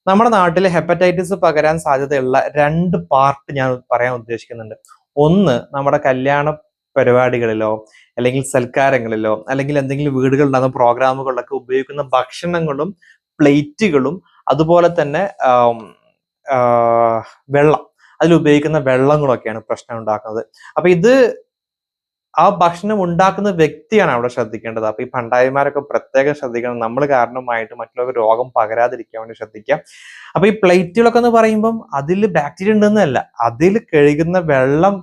നമ്മുടെ നാട്ടിൽ ഹെപ്പറ്റൈറ്റിസ് പകരാൻ സാധ്യതയുള്ള രണ്ട് പാർട്ട് ഞാൻ പറയാൻ ഉദ്ദേശിക്കുന്നുണ്ട്. ഒന്ന്, നമ്മുടെ കല്യാണ പരിപാടികളിലോ അല്ലെങ്കിൽ സൽക്കാരങ്ങളിലോ അല്ലെങ്കിൽ എന്തെങ്കിലും വീടുകളിൽ നടന്ന പ്രോഗ്രാമുകളിലൊക്കെ ഉപയോഗിക്കുന്ന ഭക്ഷണങ്ങളും പ്ലേറ്റുകളും അതുപോലെ തന്നെ വെള്ളം, അതിലുപയോഗിക്കുന്ന വെള്ളങ്ങളൊക്കെയാണ് പ്രശ്നം ഉണ്ടാക്കുന്നത്. അപ്പൊ ഇത് ആ ഭക്ഷണം ഉണ്ടാക്കുന്ന വ്യക്തിയാണ് അവിടെ ശ്രദ്ധിക്കേണ്ടത്. അപ്പൊ ഈ ഭണ്ടാരിമാരൊക്കെ പ്രത്യേകം ശ്രദ്ധിക്കണം. നമ്മൾ കാരണമായിട്ട് മറ്റുള്ളവർക്ക് രോഗം പകരാതിരിക്കാൻ വേണ്ടി ശ്രദ്ധിക്കാം. അപ്പൊ ഈ പ്ലേറ്റുകളൊക്കെ എന്ന് പറയുമ്പം അതിൽ ബാക്ടീരിയ ഉണ്ടെന്നല്ല, അതിൽ കഴുകുന്ന വെള്ളം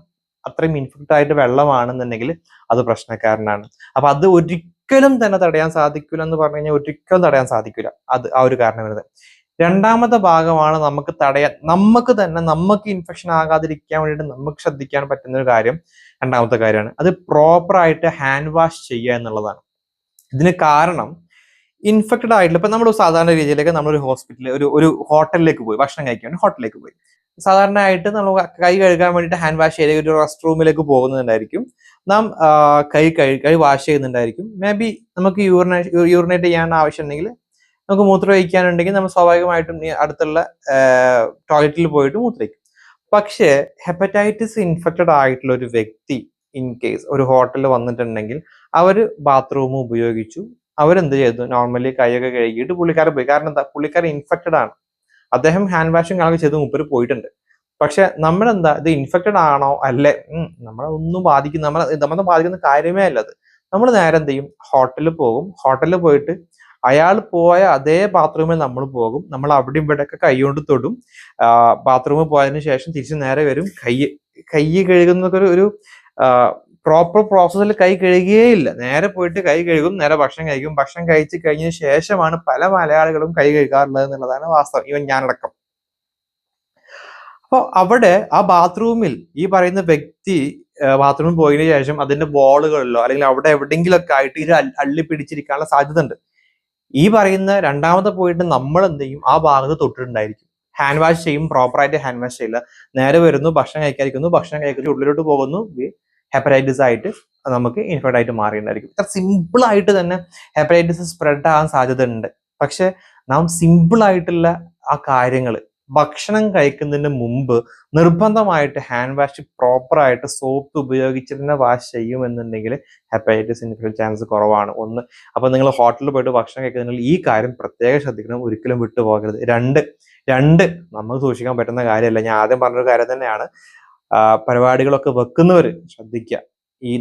അത്രയും ഇൻഫെക്റ്റ് ആയിട്ട് വെള്ളമാണെന്നുണ്ടെങ്കിൽ അത് പ്രശ്നക്കാരനാണ്. അപ്പൊ അത് ഒരിക്കലും തന്നെ തടയാൻ സാധിക്കില്ല എന്ന് പറഞ്ഞു കഴിഞ്ഞാൽ ഒരിക്കലും തടയാൻ സാധിക്കില്ല. അത് ആ ഒരു കാരണം വരുന്നത്. രണ്ടാമത്തെ ഭാഗമാണ് നമുക്ക് തന്നെ നമുക്ക് ഇൻഫെക്ഷൻ ആകാതിരിക്കാൻ വേണ്ടിയിട്ട് നമുക്ക് ശ്രദ്ധിക്കാൻ പറ്റുന്ന ഒരു കാര്യം. രണ്ടാമത്തെ കാര്യമാണ് അത് പ്രോപ്പർ ആയിട്ട് ഹാൻഡ് വാഷ് ചെയ്യുക എന്നുള്ളതാണ്. ഇതിന് കാരണം ഇൻഫെക്റ്റഡ് ആയിട്ടുള്ള ഇപ്പൊ നമ്മൾ സാധാരണ രീതിയിലേക്ക് നമ്മളൊരു ഹോസ്പിറ്റലിൽ ഒരു ഹോട്ടലിലേക്ക് പോയി ഭക്ഷണം കഴിക്കാൻ വേണ്ടി ഹോട്ടലിലേക്ക് പോയി. സാധാരണയായിട്ട് നമ്മൾ കൈ കഴുകാൻ വേണ്ടിയിട്ട് ഹാൻഡ് വാഷ് ചെയ്ത് ഒരു റെസ്റ്റ് റൂമിലേക്ക് പോകുന്നുണ്ടായിരിക്കും. നാം കൈ വാഷ് ചെയ്യുന്നുണ്ടായിരിക്കും. മേ ബി നമുക്ക് യൂറിനേറ്റ് ചെയ്യാൻ ആവശ്യം ഉണ്ടെങ്കിൽ, നമുക്ക് മൂത്രം ഒഴിക്കാനുണ്ടെങ്കിൽ നമ്മൾ സ്വാഭാവികമായിട്ടും അടുത്തുള്ള ടോയ്ലറ്റിൽ പോയിട്ട് മൂത്രയിക്കും. പക്ഷേ ഹെപ്പറ്റൈറ്റിസ് ഇൻഫെക്റ്റഡ് ആയിട്ടുള്ള ഒരു വ്യക്തി ഇൻ കേസ് ഒരു ഹോട്ടലിൽ വന്നിട്ടുണ്ടെങ്കിൽ അവർ ബാത്റൂം ഉപയോഗിച്ചു, അവരെന്ത് ചെയ്തു, നോർമലി കൈയൊക്കെ കഴുകിയിട്ട് പുള്ളിക്കാരൻ പോയി. കാരണം എന്താ, പുള്ളിക്കാരൻ ഇൻഫെക്റ്റഡ് ആണ്. അദ്ദേഹം ഹാൻഡ് വാഷും കണക്ക് ചെയ്ത് മുപ്പര് പോയിട്ടുണ്ട്. പക്ഷെ നമ്മളെന്താ, ഇത് ഇൻഫെക്റ്റഡ് ആണോ അല്ലേ, നമ്മളൊന്നും നമ്മളെ ബാധിക്കുന്ന കാര്യമേ അല്ല അത്. നമ്മൾ നേരെ എന്ത് ചെയ്യും, ഹോട്ടലിൽ പോകും. ഹോട്ടലിൽ പോയിട്ട് അയാൾ പോയ അതേ ബാത്റൂമിൽ നമ്മൾ പോകും. നമ്മൾ അവിടെ ഇവിടെയൊക്കെ കൈ കൊണ്ട് തൊടും. ബാത്റൂമിൽ പോയതിനു ശേഷം തിരിച്ച് നേരെ വരും. കൈ കഴുകുന്നൊക്കെ ഒരു പ്രോപ്പർ പ്രോസസ്സിൽ കൈ കഴുകുകയില്ല. നേരെ പോയിട്ട് കൈ കഴുകും, നേരെ ഭക്ഷണം കഴിക്കും. ഭക്ഷണം കഴിച്ച് കഴിഞ്ഞതിന് ശേഷമാണ് പല മലയാളികളും കൈ കഴുകാറുള്ളത് എന്നുള്ളതാണ് വാസ്തവം, ഈവൻ ഞാനടക്കം. അപ്പോൾ അവിടെ ആ ബാത്റൂമിൽ ഈ പറയുന്ന വ്യക്തി ബാത്റൂമിൽ പോയതിനു ശേഷം അതിന്റെ ബോളുകളിലോ അല്ലെങ്കിൽ അവിടെ എവിടെയെങ്കിലൊക്കെ ആയിട്ട് ഇത് അള്ളി പിടിച്ചിരിക്കാനുള്ള സാധ്യത ഉണ്ട്. ഈ പറയുന്ന രണ്ടാമത്തെ പോയിട്ട് നമ്മൾ എന്ത് ചെയ്യും, ആ ഭാഗത്ത് തൊട്ടിട്ടുണ്ടായിരിക്കും. ഹാൻഡ് വാഷ് ചെയ്യും, പ്രോപ്പറായിട്ട് ഹാൻഡ് വാഷ് ചെയ്യില്ല. നേരെ വരുന്നു, ഭക്ഷണം കഴിക്കാതിരിക്കുന്നു, ഭക്ഷണം കഴിക്കുന്ന ഉള്ളിലോട്ട് പോകുന്നു, ഹെപ്പറ്റൈറ്റിസ് ആയിട്ട് നമുക്ക് ഇൻഫെക്റ്റ് ആയിട്ട് മാറിയിട്ടുണ്ടായിരിക്കും. ഇത്ര സിമ്പിൾ ആയിട്ട് തന്നെ ഹെപ്പറ്റൈറ്റിസ് സ്പ്രെഡ് ആകാൻ സാധ്യത ഉണ്ട്. പക്ഷെ നാം സിമ്പിൾ ആയിട്ടുള്ള ആ കാര്യങ്ങൾ ഭക്ഷണം കഴിക്കുന്നതിന് മുമ്പ് നിർബന്ധമായിട്ട് ഹാൻഡ് വാഷ് പ്രോപ്പറായിട്ട് സോപ്പ് ഉപയോഗിച്ച് തന്നെ വാഷ് ചെയ്യുമെന്നുണ്ടെങ്കിൽ ഹെപ്പറ്റൈറ്റിസ് ഇൻഫെക്ഷൻ ചാൻസ് കുറവാണ്. ഒന്ന്, അപ്പൊ നിങ്ങൾ ഹോട്ടലിൽ പോയിട്ട് ഭക്ഷണം കഴിക്കുന്നതിൽ ഈ കാര്യം പ്രത്യേകം ശ്രദ്ധിക്കണം, ഒരിക്കലും വിട്ടുപോകരുത്. രണ്ട് നമുക്ക് സൂക്ഷിക്കാൻ പറ്റുന്ന കാര്യമല്ല, ഞാൻ ആദ്യം പറഞ്ഞൊരു കാര്യം തന്നെയാണ്. പരിപാടികളൊക്കെ വെക്കുന്നവര് ശ്രദ്ധിക്കുക. ഈ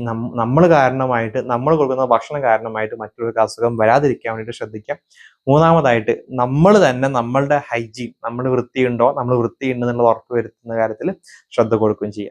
നമ്മൾ കാരണമായിട്ട്, നമ്മൾ കൊടുക്കുന്ന ഭക്ഷണം കാരണമായിട്ട് മറ്റുള്ളവർക്ക് അസുഖം വരാതിരിക്കാൻ വേണ്ടിയിട്ട് ശ്രദ്ധിക്കാം. മൂന്നാമതായിട്ട് നമ്മൾ തന്നെ നമ്മളുടെ ഹൈജീൻ, നമ്മൾ വൃത്തിയുണ്ടെന്നുള്ളത് ഉറപ്പ് വരുത്തുന്ന കാര്യത്തിൽ ശ്രദ്ധ കൊടുക്കുകയും ചെയ്യാം.